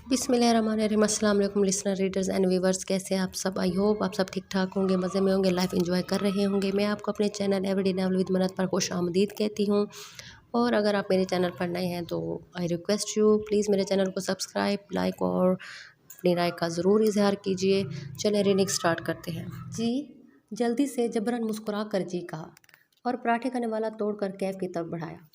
बिस्मिल्लाहिर्रहमानिर्रहीम। अस्सलाम वालेकुम लिसनर रीडर्स एंड व्यूवर्स, कैसे हैं आप सब? आई होप आप सब ठीक ठाक होंगे, मज़े में होंगे, लाइफ एंजॉय कर रहे होंगे। मैं आपको अपने चैनल एवरीडे नॉवेल विद मन्नत पर खुश आमदीद कहती हूँ। और अगर आप मेरे चैनल पर नए हैं तो आई रिक्वेस्ट यू प्लीज़ मेरे चैनल को सब्सक्राइब, लाइक और अपनी राय का ज़रूर इजहार कीजिए। चलें रीडिंग स्टार्ट करते हैं। जी जल्दी से जबरन मुस्कुरा कर जी कहा और पराठे का निवाला तोड़कर कैफ की तरफ बढ़ाया।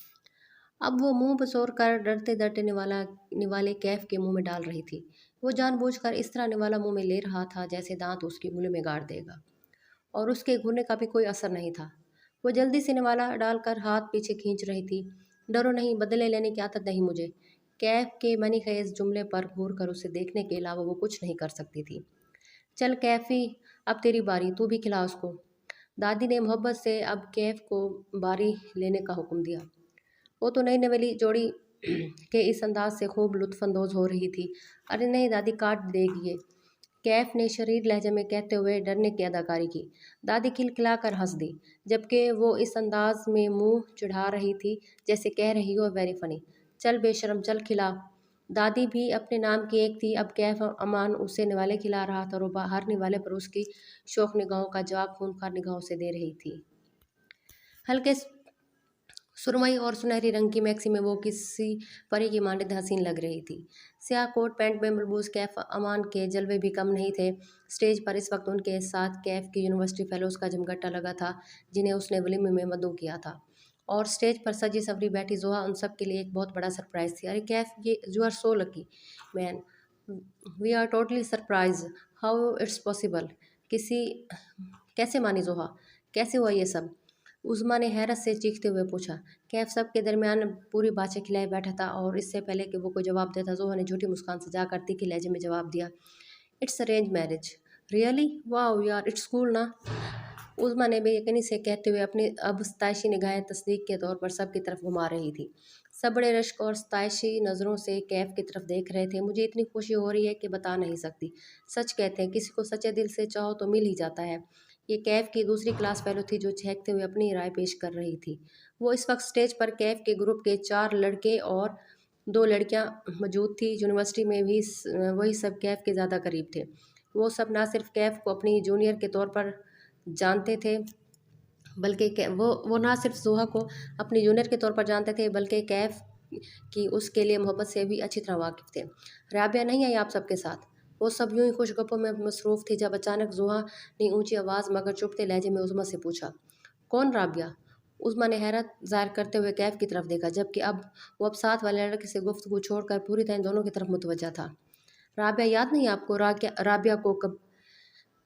अब वो मुंह बसोर कर डरते डरते निवाले कैफ के मुंह में डाल रही थी। वो जानबूझकर इस तरह निवाला मुंह में ले रहा था जैसे दांत उसकी उंगली में गाड़ देगा, और उसके घूरने का भी कोई असर नहीं था। वो जल्दी से निवाला डालकर हाथ पीछे खींच रही थी। डरो नहीं, बदले लेने की आदत नहीं मुझे। कैफ के मनी खेज जुमले पर घूर कर उसे देखने के अलावा वो कुछ नहीं कर सकती थी। चल कैफी, अब तेरी बारी, तू भी खिला उसको। दादी ने मोहब्बत से अब कैफ को बारी लेने का हुक्म दिया। वो तो नई नवेली जोड़ी के इस अंदाज से खूब लुत्फानंदोज हो रही थी। अरे नहीं दादी, काट देगी ये, कैफ ने शरीर लहजे में कहते हुए डरने की अदाकारी की। दादी खिलखिलाकर हंस दी, जबकि वो इस अंदाज में मुंह चढ़ा रही थी जैसे कह रही हो वेरी फनी। चल बेशरम, चल खिला। दादी भी अपने नाम की एक थी। अब कैफ अमान उसे निवाले खिला रहा था और वो हर निवाले पर उसकी शौक निगाहों का जवाब खूंखार निगाहों से दे रही थी। हल्के सुरमई और सुनहरी रंग की मैक्सी में वो किसी परी की मानद हसीन लग रही थी। स्याह कोट पैंट में मलबूस कैफ अमान के जलवे भी कम नहीं थे। स्टेज पर इस वक्त उनके साथ कैफ की यूनिवर्सिटी फेलोज का जमघटा लगा था, जिन्हें उसने वलीमे में मदऊ किया था। और स्टेज पर सजी सवरी बैठी जोहा उन सब के लिए एक बहुत बड़ा सरप्राइज थी। अरे कैफ, ये you are so lucky man, we are totally surprise, how it's possible. किसी कैसे मानी जोहा, कैसे हुआ ये सब? उज़्मा ने हैरत से चीखते हुए पूछा। कैफ सब के दरमियान पूरी बातें खिलाए बैठा था और इससे पहले कि वो कोई जवाब देता जोहा ने झूठी मुस्कान सजा कर तीखी लहजे में जवाब दिया। It's arrange marriage. Really? Wow यार, इट्स कूल ना। उज़्मा ने बेयकीनी से कहते हुए अपनी अब सताइशी निगाहें तस्दीक के तौर पर सब की तरफ घुमा रही थी। सब बड़े रश्क और सताइशी नज़रों से कैफ की तरफ देख रहे थे। मुझे इतनी खुशी हो रही है कि बता नहीं सकती। सच कहते हैं, किसी को सच्चे दिल से चाहो तो मिल ही जाता है। ये कैफ की दूसरी क्लास फेलो थी जो चहकते हुए अपनी राय पेश कर रही थी। वो इस वक्त स्टेज पर कैफ के ग्रुप के 4 लड़के और 2 लड़कियां मौजूद थी। यूनिवर्सिटी में भी वही सब कैफ के ज़्यादा करीब थे। वो सब ना सिर्फ कैफ को अपनी जूनियर के तौर पर जानते थे, बल्कि वो ना सिर्फ जोहा को अपनी जूनियर के तौर पर जानते थे, बल्कि कैफ की उसके लिए मोहब्बत से भी अच्छी तरह वाकिफ़ थे। राबिया नहीं आई आप सबके साथ? वो सब यूं ही खुश गप्पों में मसरूफ़ थी जब अचानक जोहा ने ऊंची आवाज़ मगर चुपते लहजे में उज़्मा से पूछा। कौन राबिया? उज़्मा ने हैरत ज़ाहिर करते हुए कैफ की तरफ देखा, जबकि अब वो अब साथ वाले लड़के से गुफ्तगू छोड़कर पूरी तरह दोनों की तरफ मुतवज्जा था। राबिया याद नहीं आपको? राबिया को कब?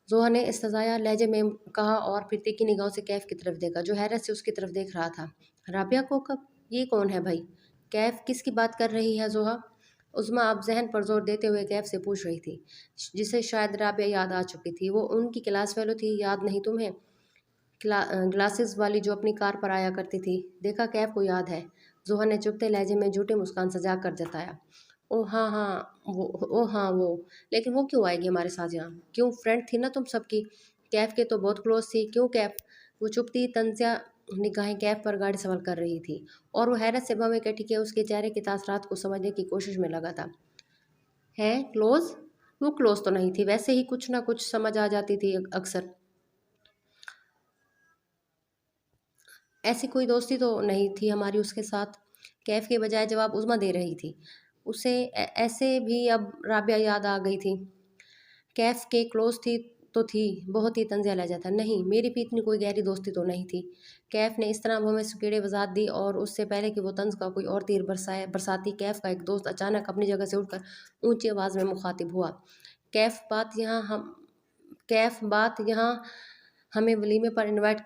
जोहा ने इस्तज़ाया लहजे में कहा और फिर तीखी निगाहों से कैफ की तरफ देखा, जो हैरत से उसकी तरफ देख रहा था। राबिया को कब? ये कौन है भाई? कैफ किसकी बात कर रही है जोहा? उज़्मा अब जहन पर जोर देते हुए कैफ से पूछ रही थी, जिसे शायद राबिया याद आ चुकी थी। वो उनकी क्लास फेलो थी, याद नहीं तुम्हें? ग्लासेस वाली जो अपनी कार पर आया करती थी। देखा कैफ को याद है, जोहा ने चुपते लहजे में झूठी मुस्कान सजा कर जताया। ओह हाँ हाँ वो, ओह हाँ वो, लेकिन वो क्यों आएगी हमारे साथ यहाँ? क्यों, फ्रेंड थी ना तुम सबकी। कैफ के तो बहुत क्लोज थी। क्यों कैफ? वो चुपती तंजिया निगाहें कैफ पर गाड़ी सवाल कर रही थी और वो हैरत से बाहें इकट्ठी किए उसके चेहरे के तासरात को समझने की कोशिश में लगा था। है क्लोज? वो क्लोज तो नहीं थी, वैसे ही कुछ ना कुछ समझ आ जाती थी अक्सर। ऐसी कोई दोस्ती तो नहीं थी हमारी उसके साथ। कैफ के बजाय जवाब उज़्मा दे रही थी। उसे ऐसे भी अब राबिया याद आ गई थी। कैफ के क्लोज थी तो थी, बहुत ही तंजिया लहजा था। नहीं, मेरी भी इतनी कोई गहरी दोस्ती तो नहीं थी। कैफ ने इस तरह मुँह में सुकेड़े वजात दी और उससे पहले कि वो तंज का कोई और तीर बरसाती कैफ का एक दोस्त अचानक अपनी जगह से उठकर ऊंची आवाज़ में मुखातिब हुआ। कैफ बात यहाँ हम कैफ बात यहाँ हमें वलीमे पर इनवाइट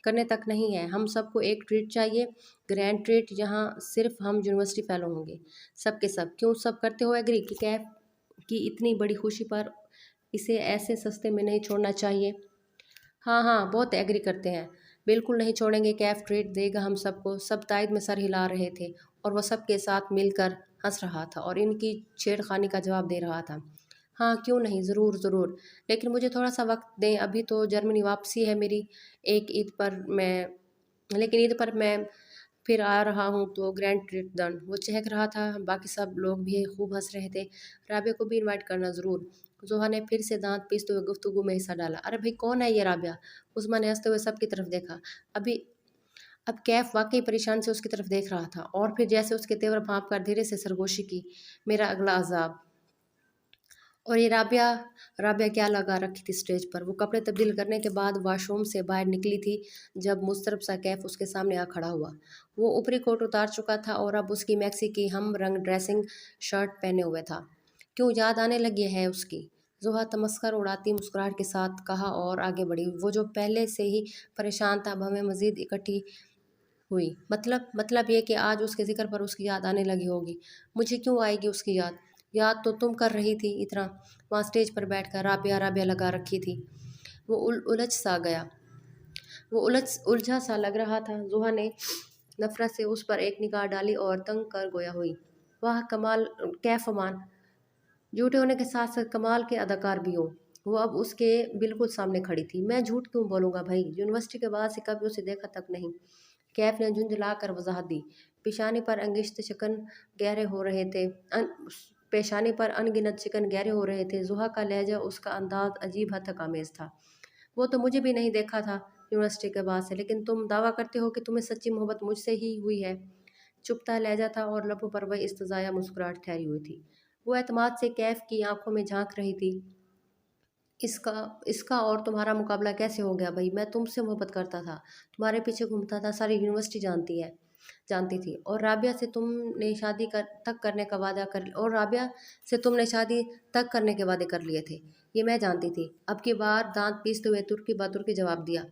करने तक नहीं है। हम सबको एक ट्रीट चाहिए, ग्रैंड ट्रीट। यहाँ सिर्फ हम यूनिवर्सिटी फेलो होंगे, सब के सब। क्यों सब करते हो एग्री कि कैफ की इतनी बड़ी खुशी पर इसे ऐसे सस्ते में नहीं छोड़ना चाहिए? हाँ हाँ, बहुत एग्री करते हैं, बिल्कुल नहीं छोड़ेंगे। कैफ ट्रीट देगा हम सबको। सब तायद में सर हिला रहे थे और वह सबके साथ मिलकर हंस रहा था और इनकी छेड़खानी का जवाब दे रहा था। हाँ क्यों नहीं, ज़रूर ज़रूर, लेकिन मुझे थोड़ा सा वक्त दें, अभी तो जर्मनी वापसी है मेरी। एक ईद पर मैं लेकिन ईद पर मैं फिर आ रहा हूँ तो ग्रैंड ट्रीट डन। वो चहक रहा था, बाकी सब लोग भी खूब हंस रहे थे। राबिया को भी इनवाइट करना ज़रूर। जोहा ने फिर से दांत पीसते हुए गुफ्तगू में हिस्सा डाला। अरे भाई कौन है ये राबिया? उस्मा ने हंसते हुए सबकी तरफ देखा। अभी अब कैफ वाकई परेशान से उसकी तरफ देख रहा था और फिर जैसे उसके तेवर भांप कर धीरे से सरगोशी की। मेरा अगला अजाब। और ये राबिया, राबिया क्या लगा रखी थी स्टेज पर? वो कपड़े तब्दील करने के बाद वॉशरूम से बाहर निकली थी जब मुस्तरब सा कैफ उसके सामने आ खड़ा हुआ। वो ऊपरी कोट उतार चुका था और अब उसकी मैक्सी की हम रंग ड्रेसिंग शर्ट पहने हुए था। क्यों याद आने लगी है उसकी? जोहा तमस्कर उड़ाती मुस्कुराहट के साथ कहा और आगे बढ़ी। वो जो पहले से ही परेशान था, अब हमें मजीद इकट्ठी हुई। मतलब ये कि आज उसके ज़िक्र पर उसकी याद आने लगी होगी। मुझे क्यों आएगी उसकी याद? याद तो तुम कर रही थी इतना, वहाँ स्टेज पर बैठकर राबिया राबिया लगा रखी थी। वो उलझ सा गया। वो उलझा सा लग रहा था। जोहा ने नफरत से उस पर एक निगाह डाली और तंग कर गोया हुई। वाह कमाल, कैफ अमान, झूठे होने के साथ साथ कमाल के अदाकार भी हो। वो अब उसके बिल्कुल सामने खड़ी थी। मैं झूठ क्यों बोलूँगा भाई, यूनिवर्सिटी के बाद से कभी उसे देखा तक नहीं। कैफ ने झुंझला कर वजाहत दी। पेशानी पर अंगिश्त चिकन गहरे हो रहे थे पेशानी पर अनगिनत चिकन गहरे हो रहे थे। जुहा का लहजा, उसका अंदाज अजीब हद तक आमेज था। वो तो मुझे भी नहीं देखा था यूनिवर्सिटी के बाद से, लेकिन तुम दावा करते हो कि तुम्हें सच्ची मोहब्बत मुझसे ही हुई है। चुपता लहजा था और लबों पर वह इस्तजाया मुस्कुराहट ठहरी हुई थी। वो एतमाद से कैफ की आंखों में झांक रही थी। इसका इसका और तुम्हारा मुकाबला कैसे हो गया भाई? मैं तुमसे मोहब्बत करता था, तुम्हारे पीछे घूमता था, सारी यूनिवर्सिटी जानती थी। और राबिया से तुमने शादी कर तक करने का वादा कर और राबिया से तुमने शादी तक करने के वादे कर लिए थे, ये मैं जानती थी। अब की बार दांत पीसते हुए तुर्की बातुर्की जवाब दिया।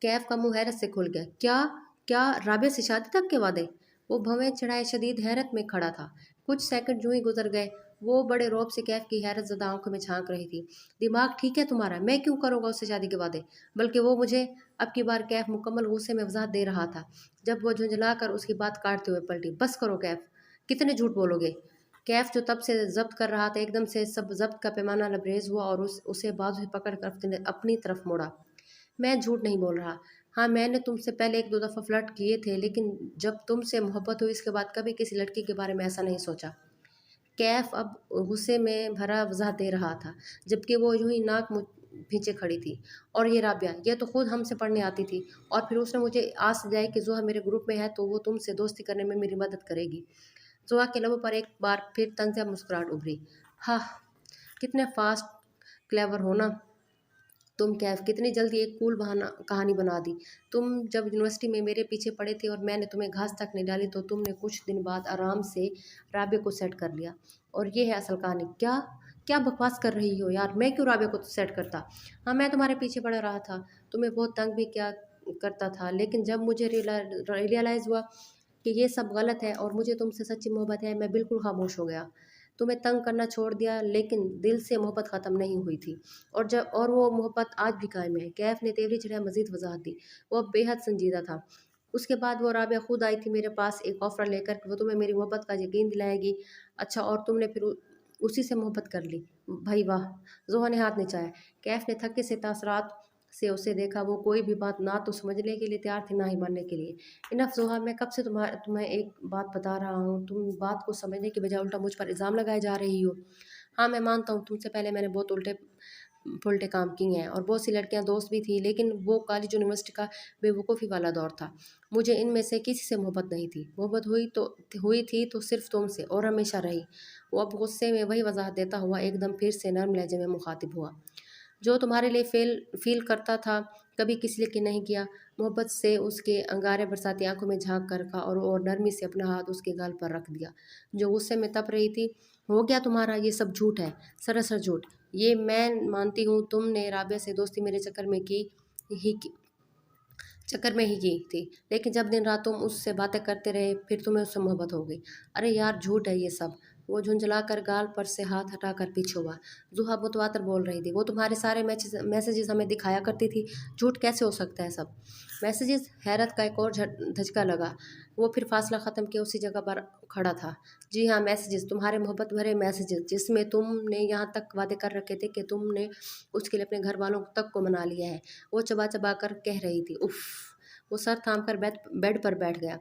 कैफ का मुंह हैरत से खुल गया। क्या? क्या राबिया से शादी तक के वादे? वो भवें चढ़ाए शदीद हैरत में खड़ा था। कुछ सेकंड यूं ही गुजर गए। वो बड़े रौब से कैफ की हैरत ज़दा आंखों में झांक रही थी। दिमाग ठीक है तुम्हारा? मैं क्यों करूँगा उससे शादी के वादे? बल्कि वो मुझे। अब की बार कैफ मुकम्मल गुस्से में वजाहत दे रहा था जब वो झुंझला कर उसकी बात काटते हुए पलटी। बस करो कैफ, कितने झूठ बोलोगे? कैफ जो तब से जब्त कर रहा था, एकदम से सब जब्त का पैमाना लबरेज हुआ और उसे बाजू से पकड़ कर अपनी तरफ मोड़ा। मैं झूठ नहीं बोल रहा। हाँ, मैंने तुमसे पहले एक दो दफ़ा फ्लर्ट किए थे, लेकिन जब तुमसे मोहब्बत हुई इसके बाद कभी किसी लड़की के बारे में ऐसा नहीं सोचा। कैफ अब गुस्से में भरा वजाहत दे रहा था, जबकि वो यूं ही नाक मुँह भींचे खड़ी थी। और ये राबिया, ये तो खुद हमसे पढ़ने आती थी और फिर उसने मुझे आस दिलाई कि जोहा मेरे ग्रुप में है तो वो तुमसे दोस्ती करने में मेरी मदद करेगी। जोहा के लबों पर एक बार फिर तंजिया मुस्कुराहट उभरी। हाँ, कितने फास्ट क्लेवर हो ना तुम कैफ, कितनी जल्दी एक कूल बहाना कहानी बना दी। तुम जब यूनिवर्सिटी में मेरे पीछे पड़े थे और मैंने तुम्हें घास तक नहीं डाली तो तुमने कुछ दिन बाद आराम से राबे को सेट कर लिया। और ये है असल कहानी। क्या? क्या बकवास कर रही हो यार? मैं क्यों राबे को सेट करता? हाँ, मैं तुम्हारे पीछे पड़ रहा था, तुम्हें बहुत तंग भी क्या करता था, लेकिन जब मुझे रियलाइज़ हुआ कि ये सब गलत है और मुझे तुमसे सच्ची मोहब्बत है, मैं बिल्कुल खामोश हो गया। तुम्हें तंग करना छोड़ दिया, लेकिन दिल से मोहब्बत ख़त्म नहीं हुई थी। और वो मोहब्बत आज भी कायम है। कैफ ने तेवरी चढ़ाया मजीद वजाहत दी। वो अब बेहद संजीदा था। उसके बाद वो राबिया खुद आई थी मेरे पास एक ऑफ़र लेकर कि वो तुम्हें मेरी मोहब्बत का यकीन दिलाएगी। अच्छा, और तुमने फिर उसी से मोहब्बत कर ली? भाई वाह! जोहा ने हाथ नचाया। कैफ ने थके से तासरात से उसे देखा। वो कोई भी बात ना तो समझने के लिए तैयार थी ना ही मानने के लिए। इनफ जोहा, मैं कब से तुम्हें एक बात बता रहा हूँ, तुम बात को समझने की बजाय उल्टा मुझ पर इल्ज़ाम लगाए जा रही हो। हाँ, मैं मानता हूँ तुमसे पहले मैंने बहुत उल्टे पुल्टे काम किए हैं और बहुत सी लड़कियां दोस्त भी थी, लेकिन वो कॉलेज यूनिवर्सिटी का बेवकूफ़ी वाला दौर था। मुझे इनमें से किसी से मोहब्बत नहीं थी। मोहब्बत हुई थी तो सिर्फ तुमसे, और हमेशा रही। वो अब गुस्से में वही वजाहत देता हुआ एकदम फिर से नर्म लहजे में मुखातिब हुआ। जो तुम्हारे लिए फील करता था, कभी किसी लिए नहीं किया। मोहब्बत से उसके अंगारे बरसाती आंखों में झांक कर कहा और नरमी से अपना हाथ उसके गाल पर रख दिया। जो गुस्से में तप रही थी। हो गया तुम्हारा? ये सब झूठ है, सरासर झूठ। ये मैं मानती हूँ तुमने राबिया से दोस्ती मेरे ही की चक्कर में ही की थी, लेकिन जब दिन रात तुम उससे बातें करते रहे फिर तुम्हें उससे मोहब्बत हो गई। अरे यार, झूठ है ये सब। वो झुंझला कर गाल पर से हाथ हटाकर पीछे हुआ। जुहा मुतवातर बोल रही थी। वो तुम्हारे सारे मैसेजेस हमें दिखाया करती थी। झूठ कैसे हो सकता है सब मैसेजेस? हैरत का एक और धचका लगा। वो फिर फासला ख़त्म किया उसी जगह पर खड़ा था। जी हाँ, मैसेजेस, तुम्हारे मोहब्बत भरे मैसेजेस, जिसमें तुमने यहाँ तक वादे कर रखे थे कि तुमने उसके लिए अपने घर वालों तक को मना लिया है। वो चबा चबा कर कह रही थी। उफ! वो सर थाम कर बेड पर बैठ गया।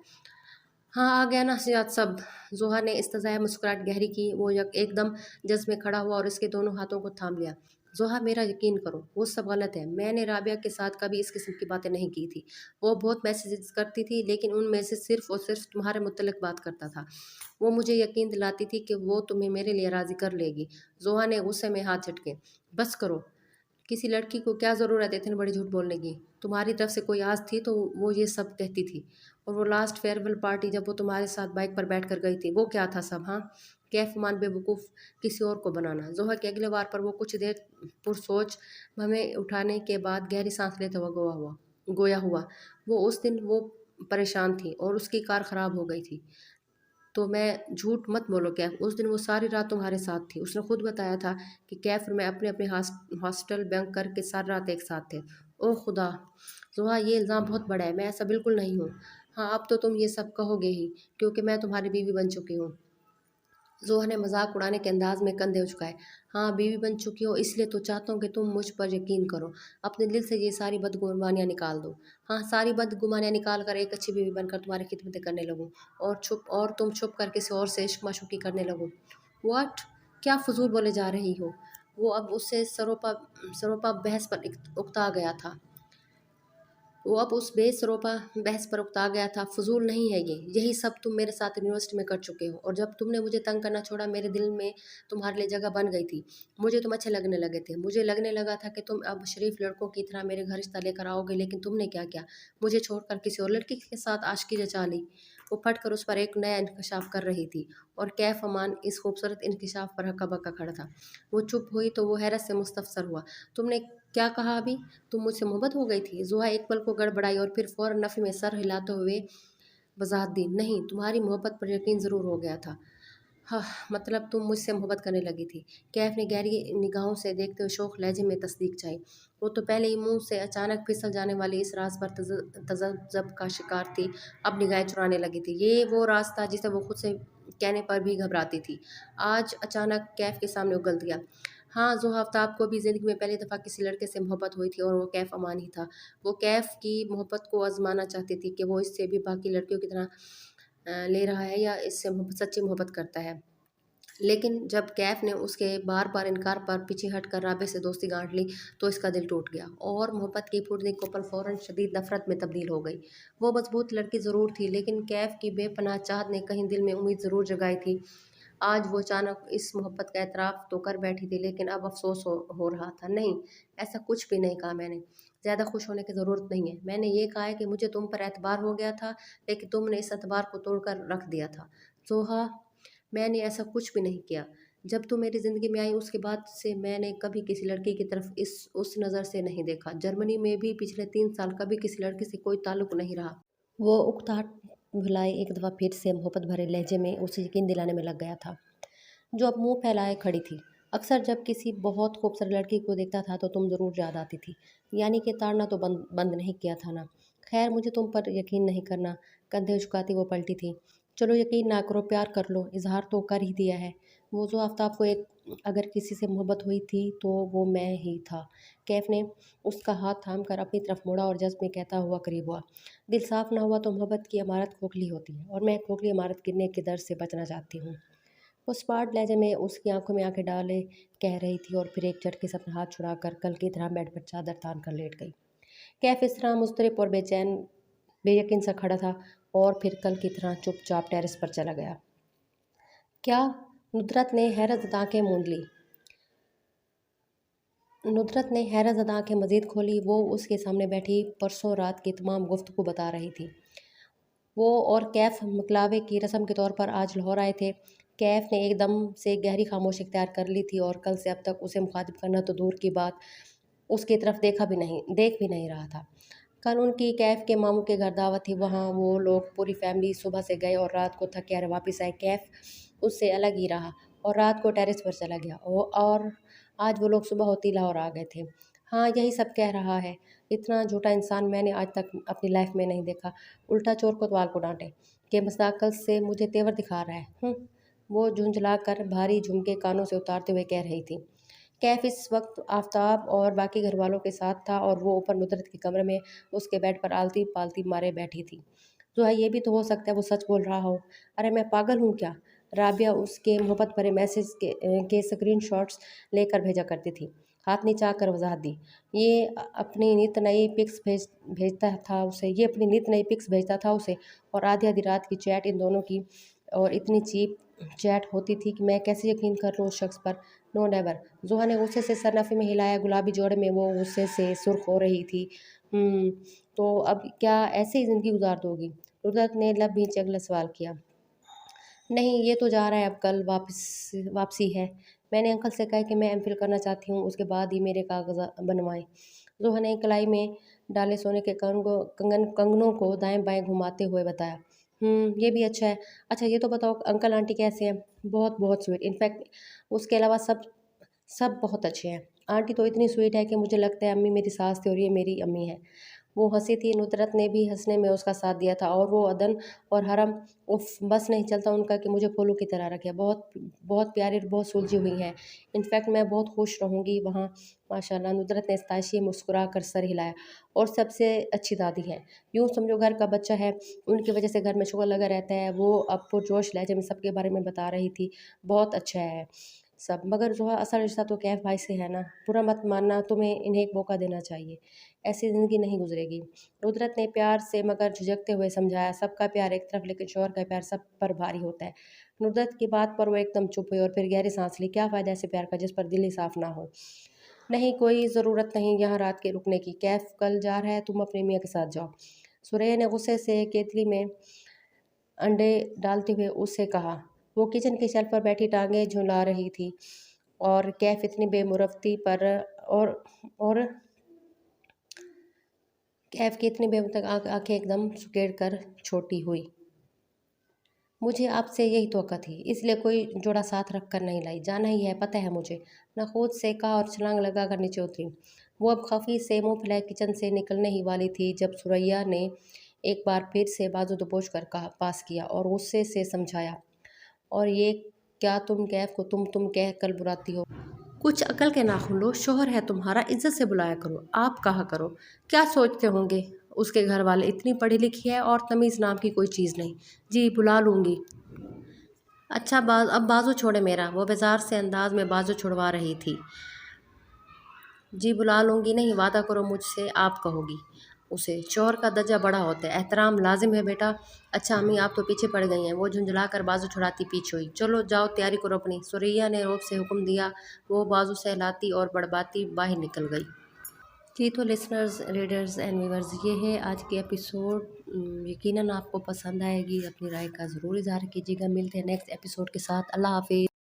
हाँ, आ गया ना याद सब। जोहा ने इस्तज़ाया मुस्कुराहट गहरी की। वो एकदम जज़्ब में खड़ा हुआ और उसके दोनों हाथों को थाम लिया। जोहा, मेरा यकीन करो, वो सब गलत है। मैंने राबिया के साथ कभी इस किस्म की बातें नहीं की थी। वो बहुत मैसेजेस करती थी, लेकिन उनमें से सिर्फ और सिर्फ तुम्हारे मुतल्लिक बात करता था। वो मुझे यकीन दिलाती थी कि वो तुम्हें मेरे लिए राज़ी कर लेगी। जोहा ने गुस्से में हाथ झटके। बस करो। किसी लड़की को क्या ज़रूरत है इतनी बड़ी झूठ बोलने की? तुम्हारी तरफ से कोई आस थी तो वो ये सब कहती थी। और वो लास्ट फेयरवेल पार्टी जब वो तुम्हारे साथ बाइक पर बैठ कर गई थी, वो क्या था सब? हाँ, कैफ मान बेवकूफ़ किसी और को बनाना। जोहर के अगले वार पर वो कुछ देर पुरसोच हमें उठाने के बाद गहरी सांस लेते हुआ गोया हुआ। वो उस दिन वो परेशान थी और उसकी कार ख़राब हो गई थी। तो मैं झूठ मत बोलो कैफ, उस दिन वो सारी रात तुम्हारे साथ थी। उसने खुद बताया था कि कैफ और मैं अपने हॉस्टल बंक करके सारी रात एक साथ थे। ओह खुदा! ज़ोहा, ये इल्ज़ाम बहुत बड़ा है। मैं ऐसा बिल्कुल नहीं हूँ। हाँ, अब तो तुम ये सब कहोगे ही, क्योंकि मैं तुम्हारी बीवी बन चुकी हूँ। ज़ोहा ने मजाक उड़ाने के अंदाज में कंधे उचकाए। हाँ, बीवी बन चुकी हो इसलिए तो चाहता हूँ कि तुम मुझ पर यकीन करो। अपने दिल से ये सारी बदगुमानियाँ निकाल दो। हाँ, सारी बदगुमानियाँ निकाल कर एक अच्छी बीवी बनकर तुम्हारी खिदमतें करने लगूँ, और तुम छुप कर किसी और से इश्क माशूक़ी करने लगो। व्हाट? क्या फ़ुज़ूल बोले जा रही हो? वो अब उससे सरोपा बहस पर उकता गया था। वो अब उस बेसरोपा बहस पर उकता गया था। फजूल नहीं है ये, यही सब तुम मेरे साथ यूनिवर्सिटी में कर चुके हो। और जब तुमने मुझे तंग करना छोड़ा, मेरे दिल में तुम्हारे लिए जगह बन गई थी। मुझे तुम अच्छे लगने लगे थे। मुझे लगने लगा था कि तुम अब शरीफ लड़कों की तरह मेरे घर रिश्ता लेकर आओगे, लेकिन तुमने क्या किया? मुझे छोड़कर किसी और लड़की के साथ आशिकी रचा ली। वो फट कर उस पर एक नया इंकशाफ कर रही थी, और कैफ अमान इस खूबसूरत इंकशाफ पर हक्का बक्का खड़ा था। वो चुप हुई तो वो हैरत से मुस्तफसर हुआ। तुमने क्या कहा अभी? तुम मुझसे मोहब्बत हो गई थी? ज़ोहा एक पल को गड़बड़ाई और फिर फ़ौरन नफ़ी में सर हिलाते हुए वज़ाहत दी। नहीं, तुम्हारी मोहब्बत पर यकीन ज़रूर हो गया था। हाँ, मतलब तुम मुझसे मोहब्बत करने लगी थी। कैफ ने गहरी निगाहों से देखते हुए शोख लहजे में तस्दीक चाही। वो तो पहले ही मुंह से अचानक फिसल जाने वाली इस राज पर तज़ब्ज़ुब का शिकार थी, अब निगाहें चुराने लगी थी। ये वो राज था जिसे वो खुद से कहने पर भी घबराती थी, आज अचानक कैफ के सामने उगल दिया। हाँ, ज़ोहा आफ्ताब को भी ज़िंदगी में पहली दफ़ा किसी लड़के से मोहब्बत हुई थी, और वो कैफ अमान ही था। वो कैफ की मोहब्बत को आज़माना चाहती थी कि वो इससे भी बाकी लड़कियों की तरह ले रहा है या इससे सच्ची मोहब्बत करता है। लेकिन जब कैफ ने उसके बार बार इनकार पर पीछे हटकर राबे से दोस्ती गांठ ली, तो इसका दिल टूट गया और मोहब्बत की फुर्ती को पल फौरन शदीद नफरत में तब्दील हो गई। वो मजबूत लड़की ज़रूर थी, लेकिन कैफ की बेपनाह चाहत ने कहीं दिल में उम्मीद ज़रूर जगाई थी। आज वो अचानक इस मोहब्बत का एतराफ़ तो कर बैठी थी, लेकिन अब अफ़सोस हो रहा था। नहीं, ऐसा कुछ भी नहीं कहा मैंने। ज़्यादा खुश होने की ज़रूरत नहीं है। मैंने ये कहा है कि मुझे तुम पर एतबार हो गया था, लेकिन तुमने इस एतबार को तोड़कर रख दिया था। ज़ोहा, मैंने ऐसा कुछ भी नहीं किया। जब तुम मेरी ज़िंदगी में आई, उसके बाद से मैंने कभी किसी लड़की की तरफ उस नज़र से नहीं देखा। जर्मनी में भी पिछले 3 साल कभी किसी लड़की से कोई ताल्लुक़ नहीं रहा। वो उकताहट भुलाए एक दफ़ा फिर से मोहब्बत भरे लहजे में उसे यकीन दिलाने में लग गया था, जो अब मुंह फैलाए खड़ी थी। अक्सर जब किसी बहुत खूबसूरत लड़की को देखता था तो तुम ज़रूर याद आती थी, यानी कि ताड़ना तो बंद नहीं किया था ना। खैर, मुझे तुम पर यकीन नहीं करना। कंधे झुकाती वो पलटी थी। चलो यकीन ना करो, प्यार कर लो, इजहार तो कर ही दिया है। वो जो आफ्ताब को एक अगर किसी से मोहब्बत हुई थी तो वो मैं ही था। कैफ ने उसका हाथ थाम कर अपनी तरफ मोड़ा और जज्ब में कहता हुआ करीब हुआ। दिल साफ ना हुआ तो मोहब्बत की इमारत खोखली होती है, और मैं खोखली इमारत गिरने के डर से बचना चाहती हूँ। वो स्पार्ट लहजे में उसकी आंखों में आंखें डाले कह रही थी, और फिर एक झटके से अपना हाथ छुड़ाकर कल की तरह बेड पर चादर तान कर लेट गई। कैफ इस तरह मुस्तरब और बेयकीन सा खड़ा था, और फिर कल की तरह चुपचाप टेरेस पर चला गया। क्या? नुदरत ने हैरत ज़दा आंखें मज़ीद खोली। वो उसके सामने बैठी परसों रात की तमाम गुफ्तगू बता रही थी। वो और कैफ मकलावे की रस्म के तौर पर आज लाहौर आए थे। कैफ ने एकदम से गहरी खामोशी इख्तियार कर ली थी, और कल से अब तक उसे मुखातिब करना तो दूर की बात, उसकी तरफ देख भी नहीं रहा था। कल उनकी कैफ के मामू के घर दावत थी। वहाँ वो लोग पूरी फैमिली सुबह से गए और रात को थके हारे वापस आए। कैफ उससे अलग ही रहा और रात को टेरेस पर चला गया, और आज वो लोग सुबह होती लाहौर आ गए थे। हाँ, यही सब कह रहा है। इतना झूठा इंसान मैंने आज तक अपनी लाइफ में नहीं देखा। उल्टा चोर कोतवाल को डांटे कि मजाकत से मुझे तेवर दिखा रहा है। वो झुंझला कर भारी झुमके कानों से उतारते हुए कह रही थी। कैफ इस वक्त आफताब और बाकी घर वालों के साथ था और वो ऊपर नुसरत के कमरे में उसके बेड पर आलती पालती मारे बैठी थी। जो है ये भी तो हो सकता है वो सच बोल रहा हो। अरे मैं पागल हूँ क्या? राबिया उसके मोहब्बत भरे मैसेज के स्क्रीन शॉट्स लेकर भेजा करती थी। हाथ नीचा कर वजाहत दी। अपनी नित नई पिक्स भेजता था उसे, ये अपनी नित नई पिक्स भेजता था उसे, और आधी आधी रात की चैट इन दोनों की, और इतनी चीप चैट होती थी कि मैं कैसे यकीन कर लूँ उस शख्स पर। No never. ज़ोहा ने गुस्से से सरनफी में हिलाया। गुलाबी जोड़े में वो गुस्से से सुर्ख हो रही थी। हम्म, तो अब क्या ऐसे ही ज़िंदगी गुजार दोगी? रुदत ने लब भींचे अगला सवाल किया। नहीं, ये तो जा रहा है, अब कल वापसी है। मैंने अंकल से कहा कि मैं एमफिल करना चाहती हूँ, उसके बाद ही मेरे कागज़ बनवाएं। ज़ोहा ने कलाई में डाले सोने के कंगनों को दाएं बाएं घुमाते हुए बताया। ये भी अच्छा है। अच्छा ये तो बताओ अंकल आंटी कैसे हैं? बहुत बहुत स्वीट, इनफैक्ट उसके अलावा सब सब बहुत अच्छे हैं। आंटी तो इतनी स्वीट है कि मुझे लगता है अम्मी मेरी सास थी और ये मेरी अम्मी है। वो हंसी थी। नुसरत ने भी हंसने में उसका साथ दिया था, और वो अदन और हरम, उफ बस नहीं चलता उनका कि मुझे फूलों की तरह रखे। बहुत बहुत प्यारी और बहुत सुलझी हुई हैं। इनफैक्ट मैं बहुत खुश रहूँगी वहाँ, माशाल्लाह। नुसरत ने इस्ताशी मुस्कुरा कर सर हिलाया। और सबसे अच्छी दादी है, यूँ समझो घर का बच्चा है। उनकी वजह से घर में शुगर लगा रहता है। वो अब पुरजोश लहजे में सबके बारे में बता रही थी। बहुत अच्छा है सब, मगर जो है असल रिश्ता तो कैफ भाई से है ना। बुरा मत मानना, तुम्हें इन्हें एक मौका देना चाहिए। ऐसी ज़िंदगी नहीं गुजरेगी। रुद्रत ने प्यार से मगर झिझकते हुए समझाया। सबका प्यार एक तरफ, लेकिन शौहर का प्यार सब पर भारी होता है। नुसरत की बात पर वो एकदम चुप हुई और फिर गहरी सांस ली। क्या फ़ायदा ऐसे प्यार का जिस पर दिल ही साफ ना हो? नहीं, कोई ज़रूरत नहीं यहाँ रात के रुकने की। कैफ कल जा रहा है, तुम अपनी मियाँ के साथ जाओ। सुरैया ने गुस्से से केतली में अंडे डालते हुए उससे कहा। वो किचन की शेल्फ पर बैठी टांगें झुला रही थी, और कैफ इतनी बेमुरफ्ती पर और कैफ की इतनी बेमुरफ्त आंखें एकदम सुकेड़ कर छोटी हुई। मुझे आपसे यही तवक्का थी, इसलिए कोई जोड़ा साथ रख कर नहीं लाई। जाना ही है, पता है मुझे। नखूद से कहा और छलांग लगा कर नीचे उतरी। वो अब खफी से मुंह फैलाए किचन से निकलने ही वाली थी जब सुरैया ने एक बार फिर से बाजू दबोच कर कहा, पास किया और गुस्से से समझाया। और ये क्या तुम कैफ को तुम कह कर बुलाती हो? कुछ अकल के नाखून लो, शोहर है तुम्हारा, इज्जत से बुलाया करो, आप कहा करो। क्या सोचते होंगे उसके घर वाले, इतनी पढ़ी लिखी है और तमीज़ नाम की कोई चीज़ नहीं। जी बुला लूँगी। अच्छा अब बाजू छोड़े मेरा। वो बेजार से अंदाज में बाजू छुड़वा रही थी। जी बुला लूँगी नहीं, वादा करो मुझसे आप कहोगी उसे। शौहर का दर्जा बड़ा होता है, एहतराम लाजिम है बेटा। अच्छा अम्मी आप तो पीछे पड़ गई हैं। वो झुंझला कर बाजू छुड़ाती पीछे हुई। चलो जाओ तैयारी करो अपनी, सुरैया ने रौब से हुक्म दिया। वो बाजू सहलाती और बड़बाती बाहर निकल गई। जी तो लिसनर्स, रीडर्स एंड व्यूअर्स, ये है आज की एपिसोड। यकीनन आपको पसंद आएगी। अपनी राय का ज़रूर इज़हार कीजिएगा। मिलते हैं नेक्स्ट एपिसोड के साथ। अल्लाह हाफिज़।